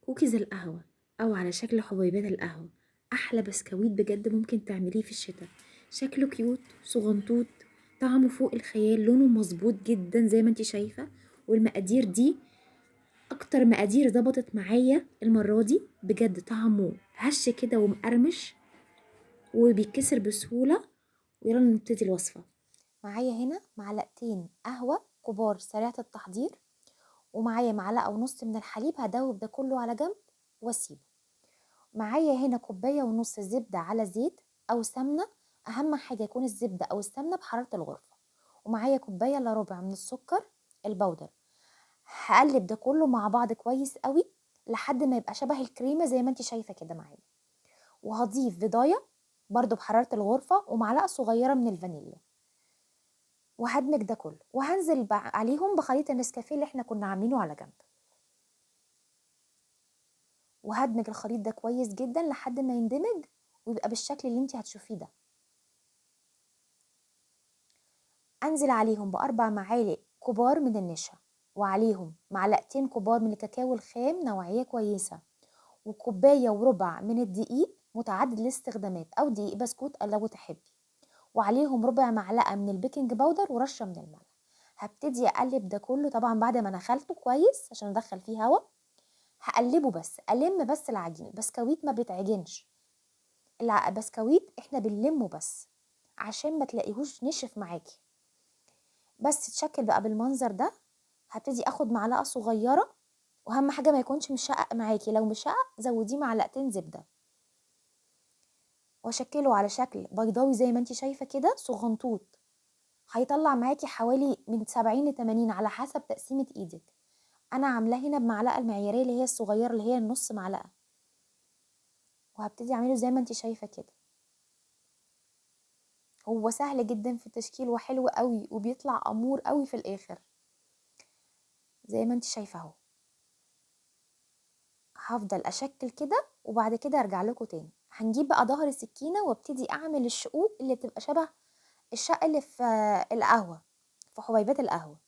كوكيز القهوة أو على شكل حبيبات القهوة، أحلى بسكويت بجد ممكن تعمليه في الشتاء. شكله كيوت صغنطوط، طعمه فوق الخيال، لونه مظبوط جدا زي ما انتي شايفة. والمقادير دي أكتر مقادير ظبطت معايا المرة دي بجد. طعمه هش كده ومقرمش وبيتكسر بسهولة. ويلا نبتدي الوصفة. معايا هنا معلقتين قهوة كبار سريعة التحضير، ومعايا معلقة ونص من الحليب. هدوب ده كله على جنب واسيبه. معايا هنا كوباية ونص زبدة على زيت أو سمنة، أهم حاجة يكون الزبدة أو السمنة بحرارة الغرفة. ومعايا كوباية إلا ربع من السكر البودر. هقلب ده كله مع بعض كويس قوي لحد ما يبقى شبه الكريمة زي ما انت شايفة كده معايا. وهضيف بضاية برضو بحرارة الغرفة ومعلقة صغيرة من الفانيليا، وهدمج ده كله وهنزل عليهم بخليط النسكافيه اللي احنا كنا عاملينه على جنب. وهدمج الخليط ده كويس جدا لحد ما يندمج ويبقى بالشكل اللي انت هتشوفيه ده. انزل عليهم باربع معالق كبار من النشا، وعليهم معلقتين كبار من الكاكاو الخام نوعية كويسة، وكوباية وربع من الدقيق متعدد الاستخدامات او دقيق بسكوت لو تحبي، وعليهم ربع معلقة من البيكنج باودر ورشة من الملح. هبتدي اقلب ده كله طبعا بعد ما نخلته كويس عشان ادخل فيه هوا. هقلبه بس الم بس العجين. البسكويت ما بيتعجنش، البسكويت احنا بنلمه بس عشان ما تلاقيهوش نشف معاكي. بس تشكل بقى بالمنظر ده. هبتدي اخد معلقة صغيرة، واهم حاجة ما يكونش مشقق معاكي، لو مشقق زوديه معلقتين زبدة، واشكله على شكل بيضاوي زي ما انت شايفة كده صغنطوط. هيطلع معاكي حوالي من 70 ل 80 على حسب تقسيمة ايدك. انا عاملاه هنا بمعلقة المعيارية اللي هي الصغيرة اللي هي النص معلقة، وهبتدي اعمله زي ما انت شايفة كده. هو سهل جدا في التشكيل وحلو قوي وبيطلع امور قوي في الاخر زي ما انت شايفة اهو. هفضل اشكل كده وبعد كده ارجع لكم تاني. هنجيب بقى ظهر السكينة وابتدي اعمل الشقوق اللي بتبقى شبه الشق اللي في القهوة، في حبيبات القهوة.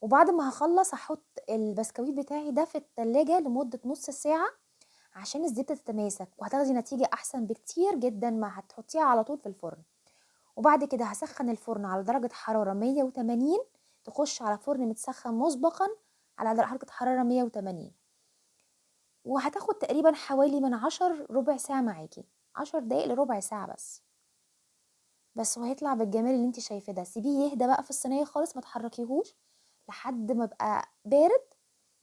وبعد ما هخلص هحط البسكويت بتاعي ده في التلاجة لمدة نص ساعة عشان الزبدة تتماسك، وهتاخدي نتيجة احسن بكتير جدا ما هتحطيها على طول في الفرن. وبعد كده هسخن الفرن على درجة حرارة 180، تخش على فرن متسخن مسبقا على درجة حرارة 180. وهتاخد تقريبا حوالي من 10 ربع ساعة معاكي، 10 دقايق لربع ساعة بس وهيطلع بالجمال اللي انت شايفاه ده. سيبيه يهدى بقى في الصينية خالص، ما تحركيهوش لحد ما يبقى بارد،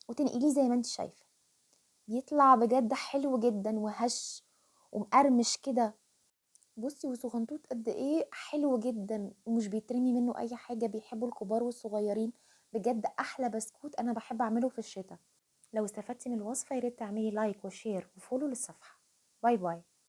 وتنقليه زي ما انت شايفة. بيطلع بجد حلو جدا وهش ومقرمش كده. بصي وصغنطوط قد ايه، حلو جدا ومش بيترمي منه اي حاجة. بيحبوا الكبار والصغيرين. بجد احلى بسكوت انا بحب اعمله في الشتاء. لو استفدتي من الوصفة ياريت تعملي لايك وشير وفولو للصفحة. باي باي.